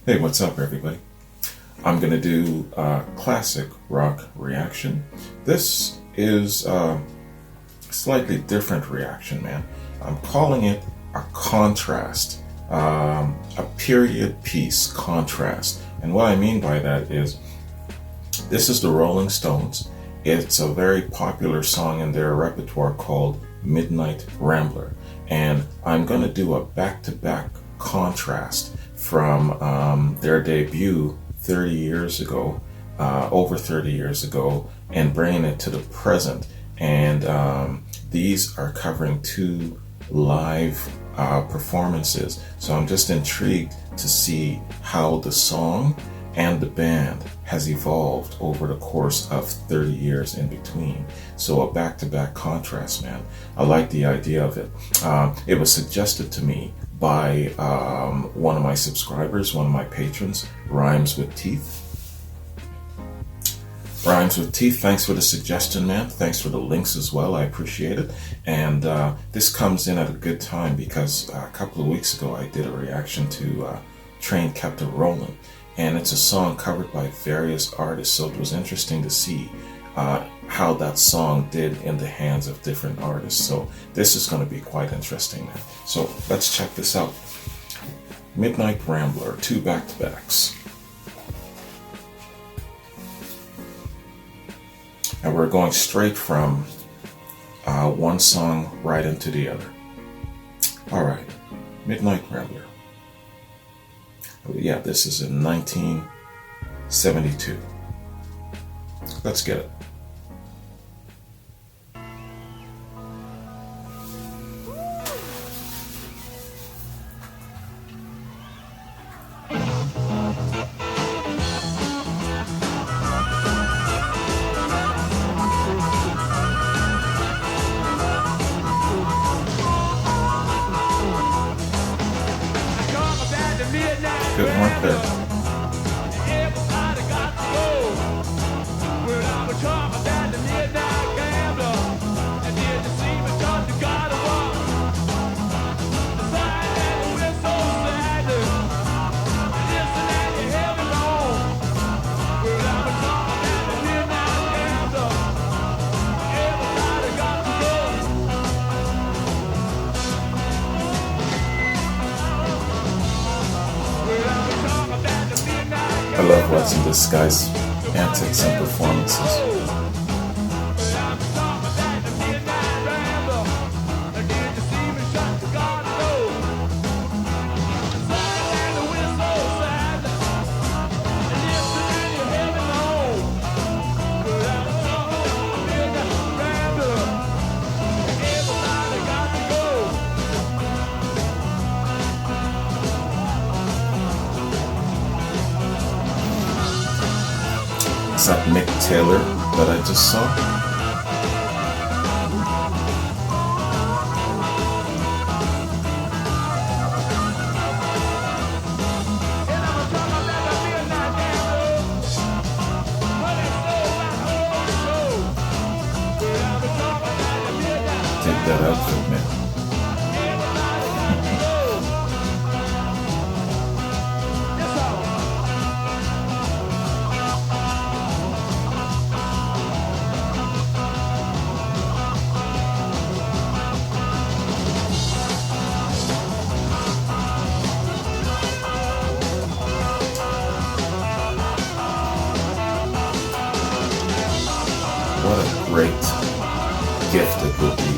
Hey, what's up, everybody? I'm going to do a classic rock reaction. This is a slightly different reaction, man. I'm calling it a contrast, a period piece contrast. And what I mean by that is, this is the Rolling Stones. It's a very popular song in their repertoire called Midnight Rambler. And I'm going to do a back-to-back contrast from their debut 30 years ago, over 30 years ago, and bringing it to the present. And these are covering two live performances. So I'm just intrigued to see how the song and the band has evolved over the course of 30 years in between. So a back-to-back contrast, man. I like the idea of it. It was suggested to me by one of my subscribers, one of my patrons, Rhymes with Teeth. Rhymes with Teeth, thanks for the suggestion, man. Thanks for the links as well. I appreciate it. And this comes in at a good time because a couple of weeks ago I did a reaction to Train Kept It Rollin'. And it's a song covered by various artists, so it was interesting to see how that song did in the hands of different artists. So this is going to be quite interesting, man. So let's check this out. Midnight Rambler, two back-to-backs. And we're going straight from one song right into the other. All right, Midnight Rambler. Yeah, this is in 1972. Let's get it. Good work there. I love watching this guy's antics and performances. Is that Mick Taylor that I just saw? Take that outfit, man. What a great gift it will be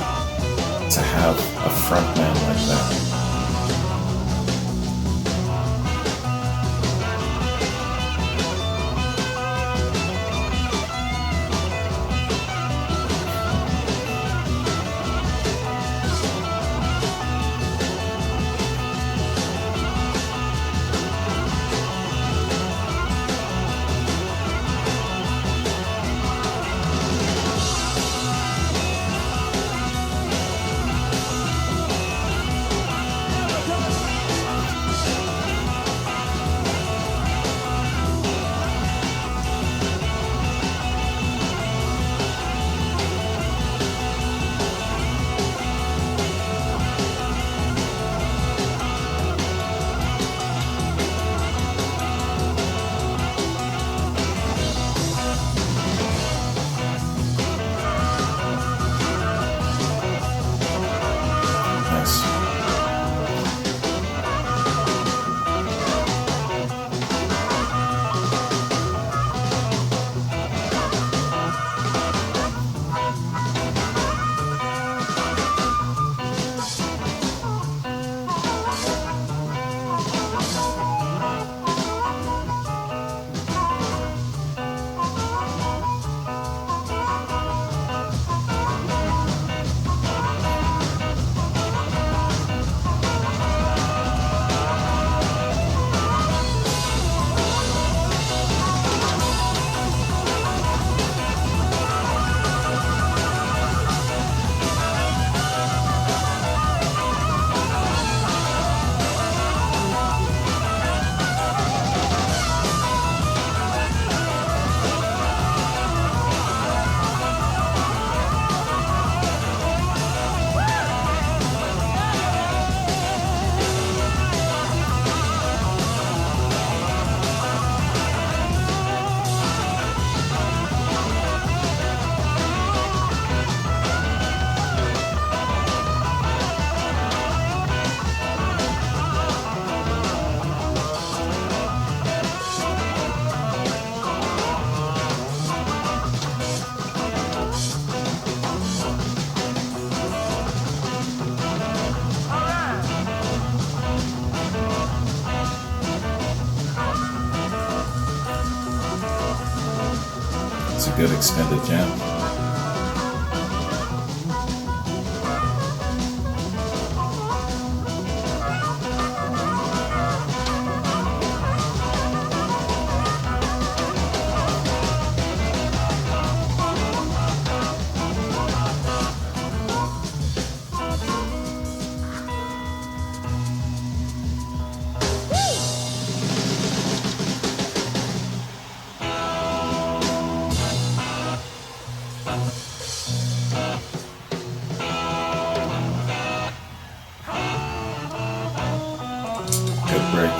to have a frontman like that. It's a good extended jam. Good break.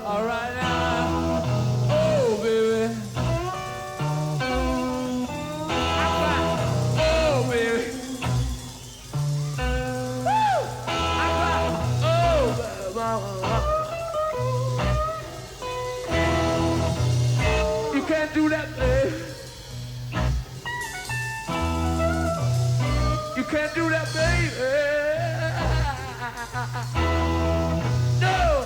All right now, oh baby, oh baby, woo! Oh, you can't do that, baby. You can't do that, baby. No.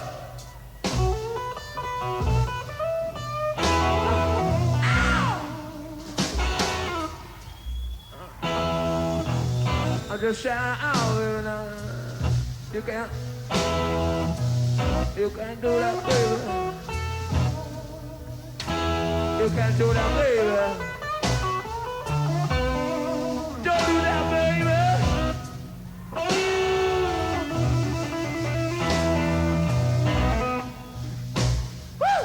I just shout out, you can't do that, baby. You can't do that, baby. Don't do that, baby. Woo!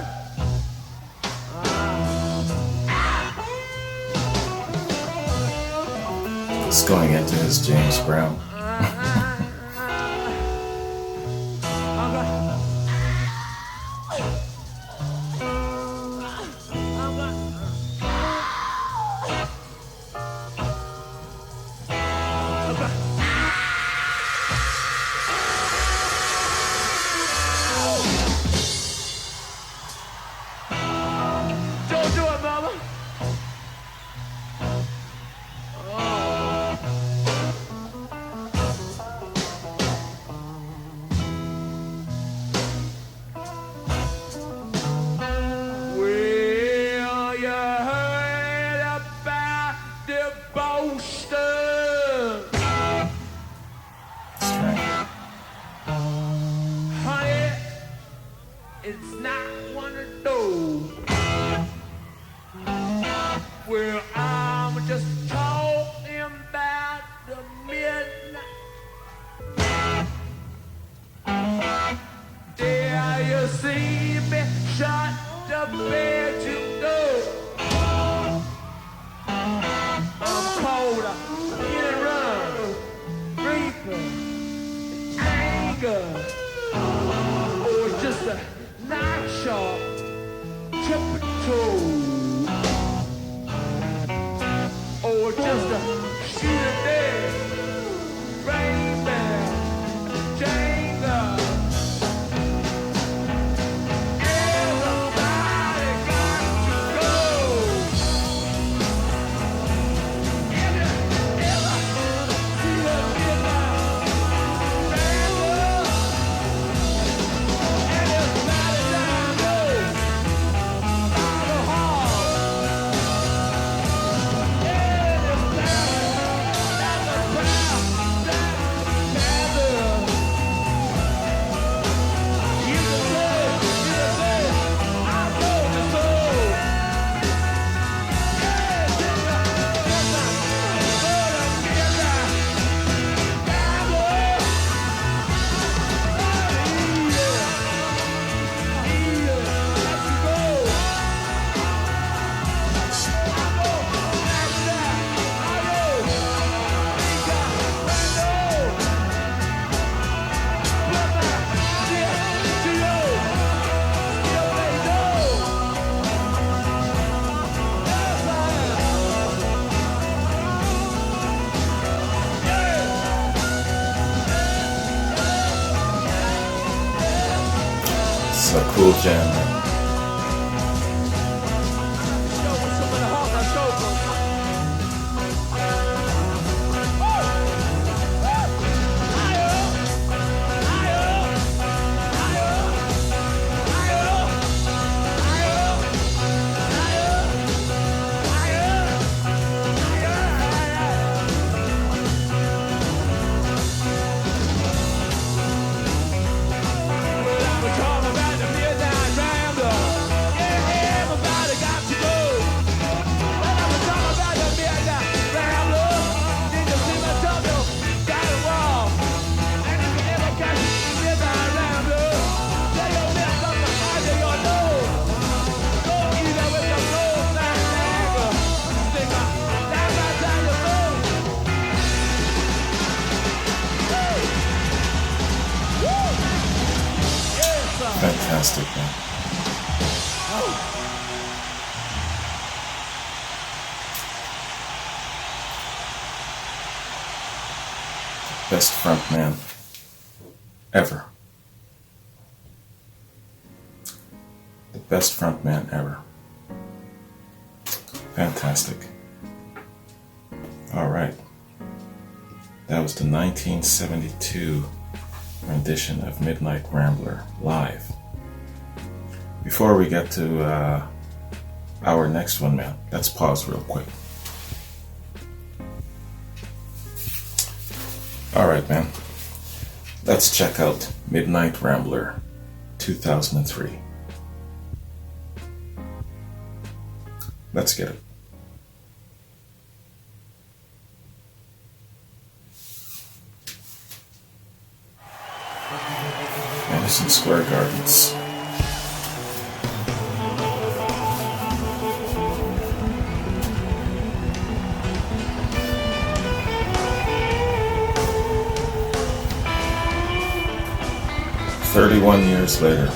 It's going into his James Brown. Don't do it, mama. Well, you heard about the Boston. That's right. Honey, it's not one of those. Well, I'm just talking about the midnight. There you see me shut the bedroom door. I'm cold, I'm in run, reaping, anger. Oh, it's just a knife sharp, tiptoe. Or just a shoot a dead rain man, Jenga. Everybody got to go. Ever see the midnight Rambler? Everybody down low by the hall. It's a cool jam, man. Fantastic, man. Best front man ever. The best front man ever. Fantastic. All right. That was the 1972 rendition of Midnight Rambler live. Before we get to our next one, man, let's pause real quick. All right, man. Let's check out Midnight Rambler 2003. Let's get it. Madison Square Gardens. "31 years later."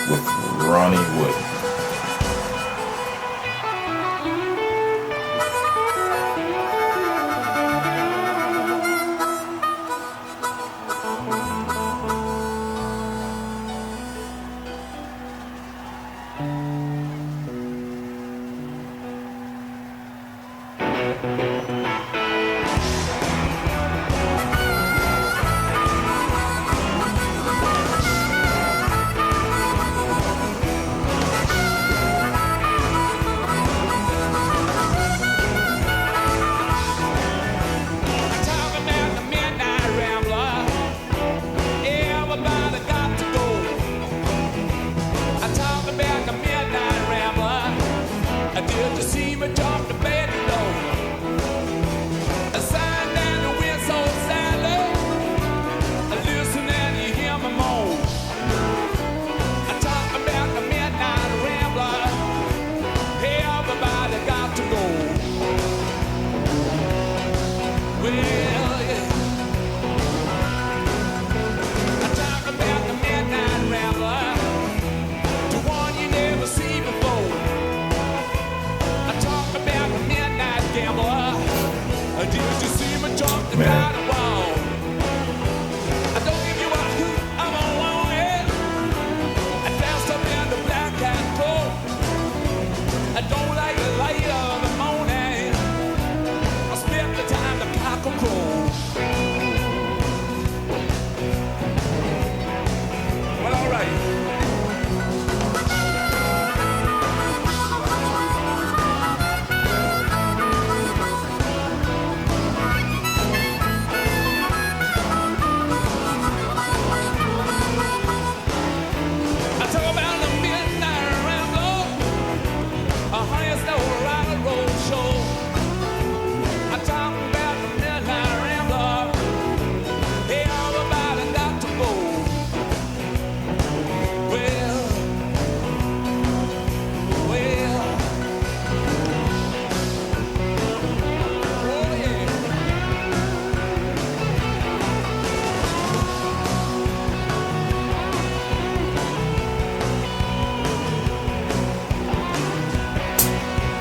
With Ronnie Wood.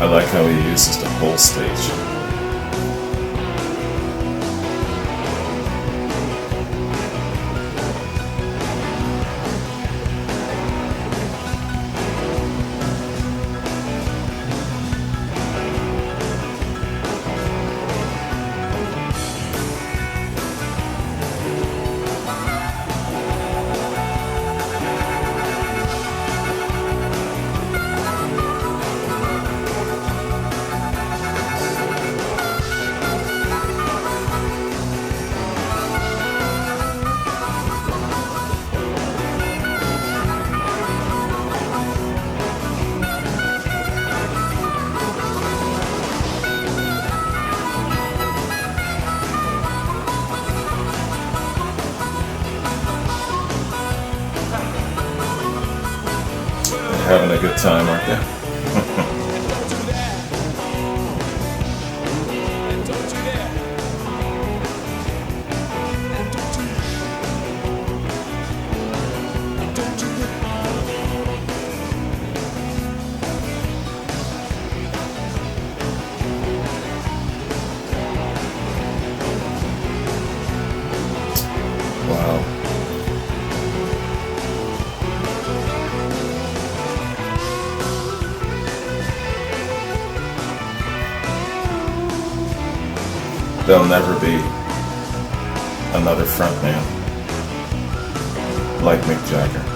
I like how he uses the whole stage. Having a good time, aren't they? Wow. There'll never be another frontman like Mick Jagger.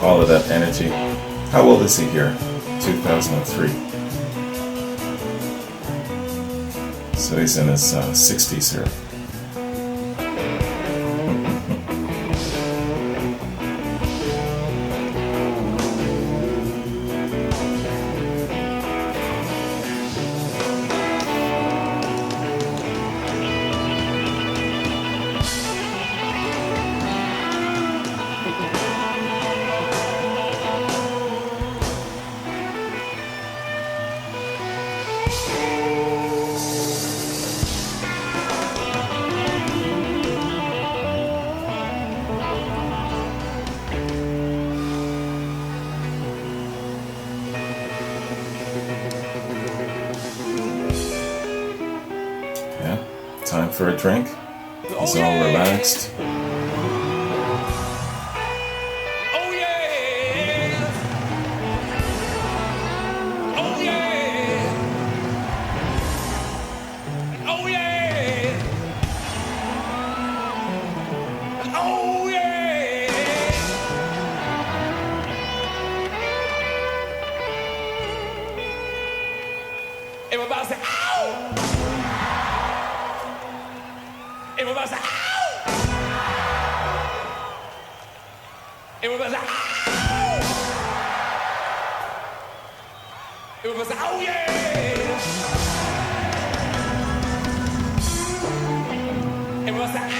All of that energy. How old is he here? 2003. So he's in his 60s here. Time for a drink. He's all relaxed. Oh yeah. Oh yeah. Oh yeah. Oh yeah. Everybody say, ow! Everybody say, ow! Everybody say, ow! Everybody say, oh yeah! Everybody say, ow!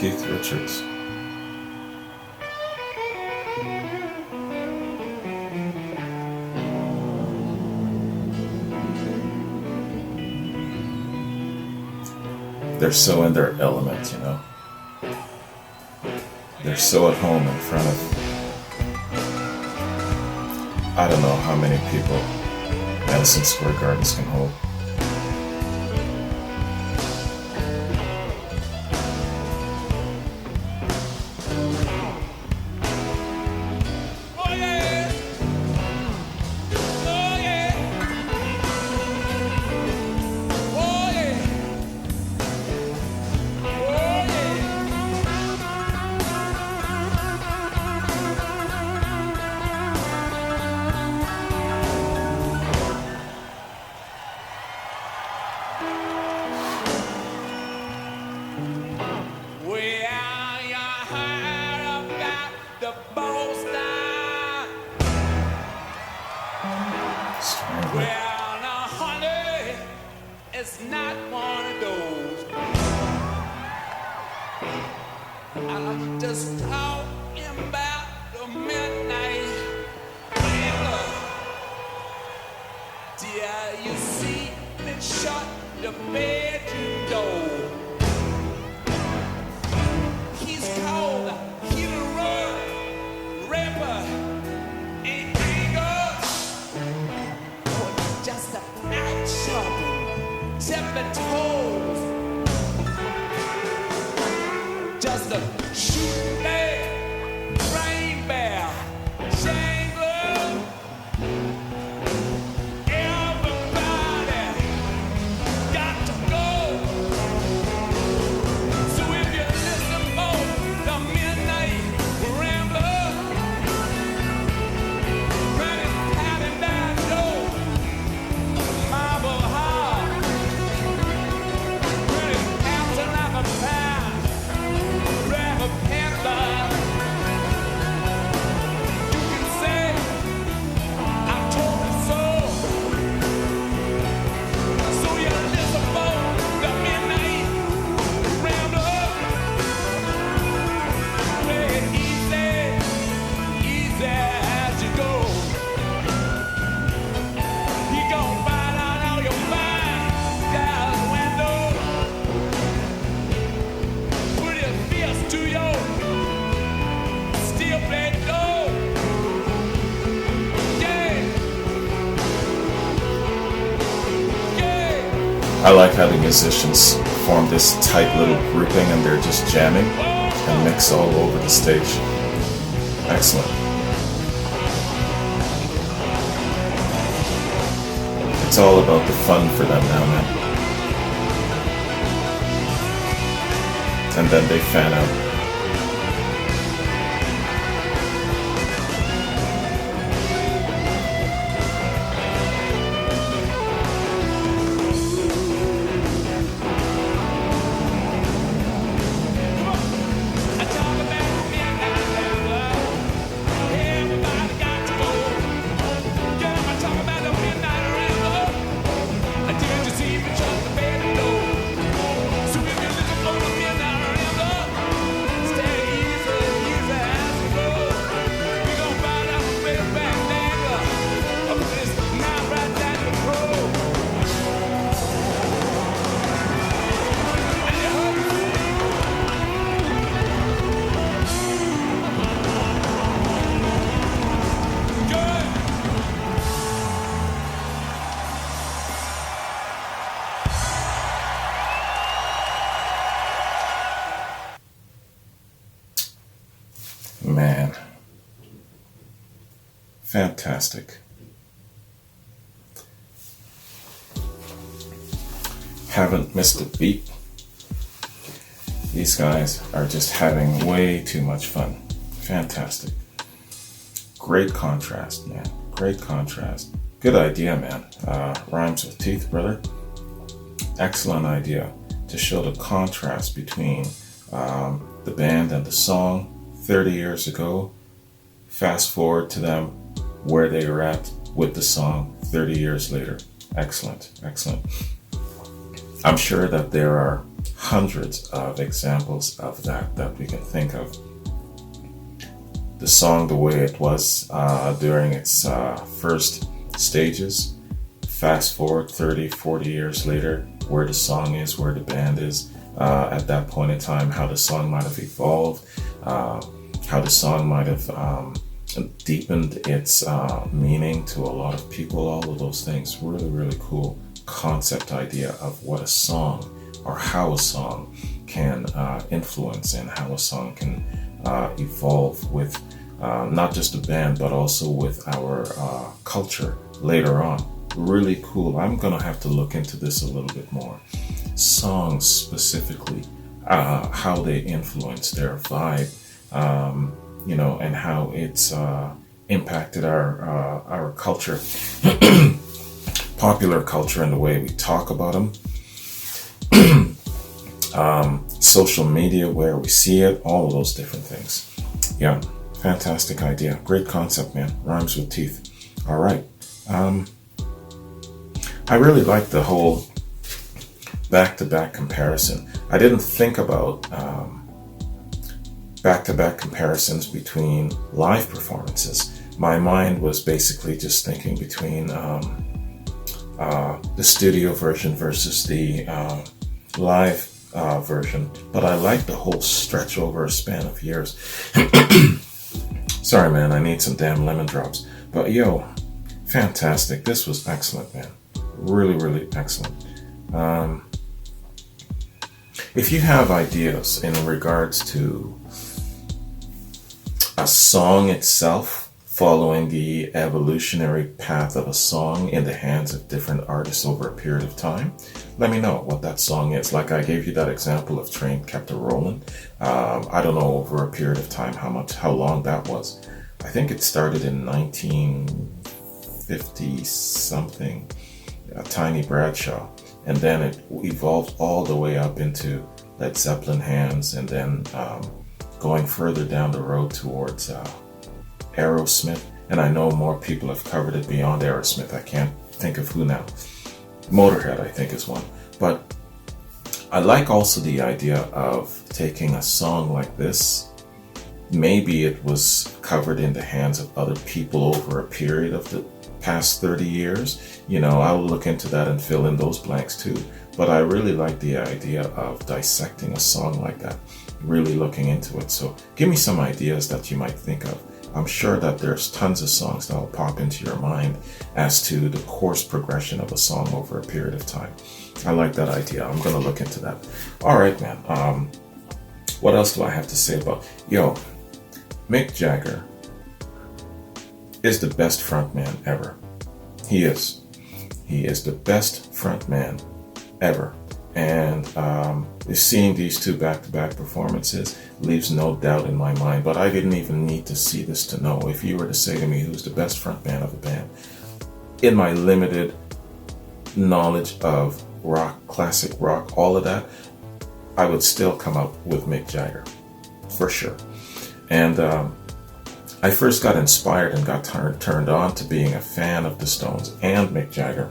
Keith Richards. They're so in their element, you know. They're so at home in front of, I don't know how many people Madison Square Gardens can hold. Well, now, honey, it's not one of those. I'm just talking about the midnight fever. Dear, you see me shut the bedroom door. He's called Hero, Rapper, and just a night shopping, tippy toes, just a shoot leg, rain bear, shangler. Everybody got to go. So if you listen for the midnight rambler, running, patting down door. Marble heart, pretty acting like a pound, grab a panther. You can say, I told you so. So you listen for the midnight rambler. Play it easy, easy as you go. He gon' find out all your fine down window. Put his fist to your steel plate door. Yeah. Yeah. I like how the musicians form this tight little grouping and they're just jamming and mix all over the stage. Excellent. It's all about the fun for them now, man. And then they fan out. I talk about midnight rambler. Everybody got to go. Yeah, I talk about the midnight rambler. Did you see me shut the bed door? So if you're looking for the midnight rambler, stay easy, easy as you go. We gon' find out who made a back dangler. Up this night right down the road. And you heard me. Good. Man. Fantastic. Haven't missed a beat. These guys are just having way too much fun. Fantastic. Great contrast, man. Great contrast. Good idea, man. Rhymes with teeth, brother. Excellent idea to show the contrast between the band and the song 30 years ago. Fast forward to them where they were at with the song 30 years later. Excellent, excellent. I'm sure that there are hundreds of examples of that we can think of. The song, the way it was during its first stages, fast forward 30, 40 years later, where the song is, where the band is at that point in time, how the song might have evolved, how the song might have deepened its meaning to a lot of people, all of those things. Really, really cool concept idea of what a song or how a song can influence and how a song can evolve with not just the band, but also with our culture later on. Really cool. I'm gonna have to look into this a little bit more. Songs specifically, how they influence their vibe, and how it's impacted our culture, popular culture, and the way we talk about them. Social media, where we see it, all of those different things. Yeah, fantastic idea. Great concept, man. Rhymes with teeth. All right. I really like the whole back-to-back comparison. I didn't think about back-to-back comparisons between live performances. My mind was basically just thinking between the studio version versus the live version, but I like the whole stretch over a span of years. Sorry, man, I need some damn lemon drops. But yo, fantastic. This was excellent, man. Really, really excellent. If you have ideas in regards to a song itself, following the evolutionary path of a song in the hands of different artists over a period of time, let me know what that song is. Like I gave you that example of Train Kept a Rollin'. I don't know over a period of time how long that was. I think it started in 1950 something, Tiny Bradshaw, and then it evolved all the way up into Led Zeppelin hands, and then going further down the road towards Aerosmith, and I know more people have covered it beyond Aerosmith. I can't think of who now. Motorhead, I think, is one. But I like also the idea of taking a song like this. Maybe it was covered in the hands of other people over a period of the past 30 years. I'll look into that and fill in those blanks too. But I really like the idea of dissecting a song like that, really looking into it. So give me some ideas that you might think of. I'm sure that there's tons of songs that will pop into your mind as to the course progression of a song over a period of time. I like that idea. I'm going to look into that. All right, man. What else do I have to say about... Mick Jagger is the best frontman ever. He is. He is the best frontman ever. And seeing these two back-to-back performances leaves no doubt in my mind. But I didn't even need to see this to know. If you were to say to me who's the best frontman of a band, in my limited knowledge of rock, classic rock, all of that, I would still come up with Mick Jagger, for sure. And I first got inspired and got turned on to being a fan of the Stones and Mick Jagger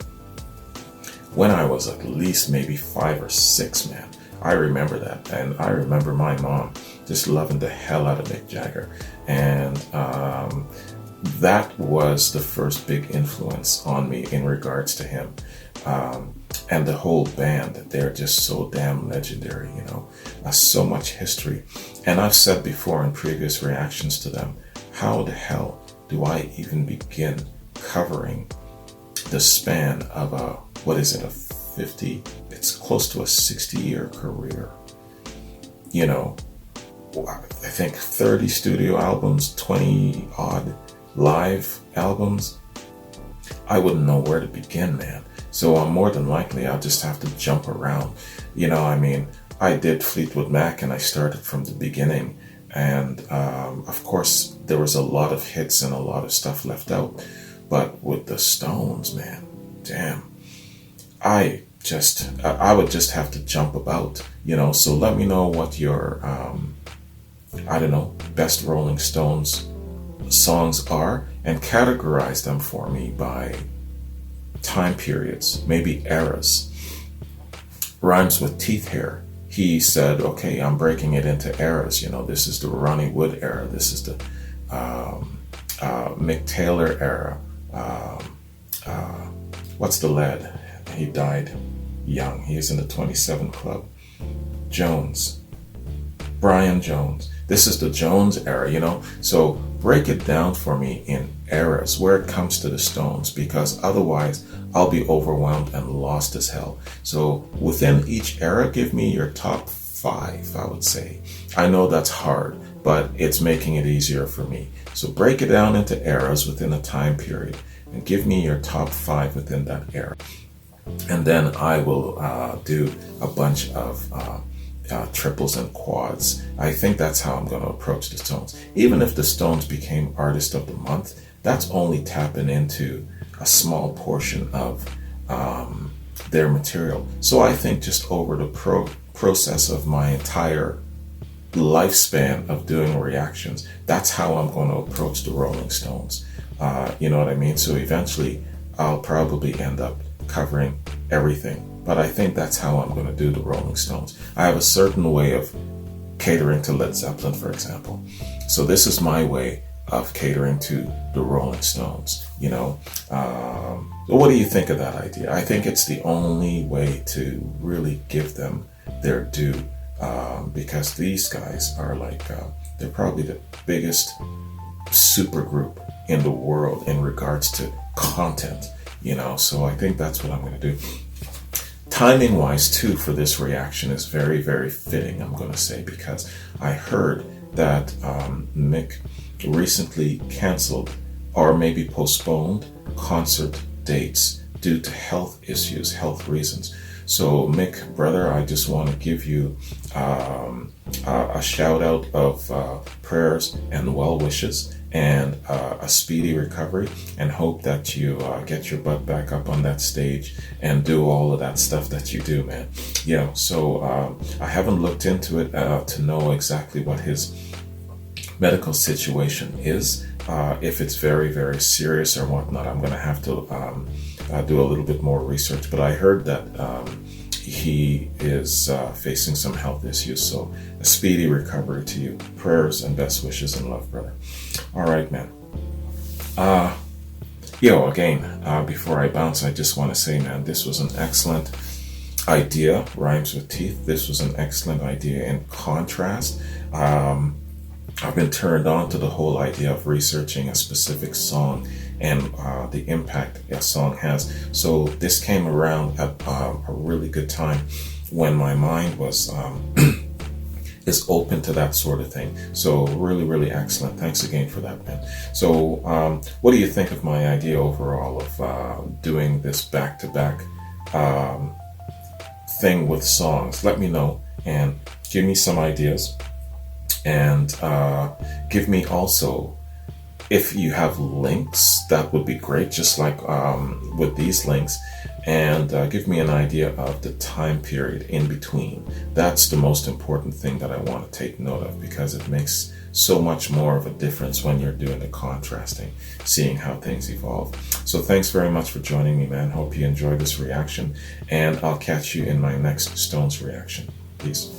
when I was at least maybe 5 or 6, man. I remember that. And I remember my mom just loving the hell out of Mick Jagger. And that was the first big influence on me in regards to him. And the whole band, they're just so damn legendary, so much history. And I've said before in previous reactions to them, how the hell do I even begin covering the span of a 50, it's close to a 60-year career. I think 30 studio albums, 20 odd live albums. I wouldn't know where to begin, man. So more than likely, I'll just have to jump around. I did Fleetwood Mac and I started from the beginning. And of course, there was a lot of hits and a lot of stuff left out. But with the Stones, man, damn. I would just have to jump about, So let me know what your, best Rolling Stones songs are, and categorize them for me by time periods, maybe eras. Rhymes with Teeth here he said, okay, I'm breaking it into eras. This is the Ronnie Wood era. This is the Mick Taylor era. What's the lad? He died young. He's in the 27 Club. Jones. Brian Jones. This is the Jones era, So break it down for me in eras where it comes to the Stones, because otherwise I'll be overwhelmed and lost as hell. So within each era, give me your top 5, I would say. I know that's hard, but it's making it easier for me. So break it down into eras within a time period and give me your top 5 within that era. And then I will do a bunch of triples and quads. I think that's how I'm going to approach the Stones. Even if the Stones became Artist of the Month, that's only tapping into a small portion of their material. So I think just over the process of my entire lifespan of doing reactions, that's how I'm going to approach the Rolling Stones. You know what I mean? So eventually I'll probably end up covering everything. But I think that's how I'm going to do the Rolling Stones. I have a certain way of catering to Led Zeppelin, for example. So this is my way of catering to the Rolling Stones, What do you think of that idea? I think it's the only way to really give them their due, because these guys are they're probably the biggest super group in the world in regards to content, So I think that's what I'm going to do. Timing wise too, for this reaction is very, very fitting, I'm going to say, because I heard that Mick recently canceled or maybe postponed concert dates due to health issues, health reasons. So Mick, brother, I just want to give you a shout out of prayers and well wishes and a speedy recovery, and hope that you get your butt back up on that stage and do all of that stuff that you do, man. So I haven't looked into it to know exactly what his medical situation is. If it's very, very serious or whatnot, I'm going to have to do a little bit more research. But I heard that he is facing some health issues. So a speedy recovery to you. Prayers and best wishes and love, brother. All right, man. Again, before I bounce, I just want to say, man, this was an excellent idea. Rhymes with teeth. This was an excellent idea in contrast. I've been turned on to the whole idea of researching a specific song and the impact a song has. So this came around at a really good time when my mind was is open to that sort of thing. So really, really excellent. Thanks again for that, man. So what do you think of my idea overall of doing this back-to-back thing with songs? Let me know and give me some ideas. And give me also, if you have links, that would be great, just like with these links. And give me an idea of the time period in between. That's the most important thing that I want to take note of, because it makes so much more of a difference when you're doing the contrasting, seeing how things evolve. So thanks very much for joining me, man. Hope you enjoyed this reaction, and I'll catch you in my next Stones reaction. Peace.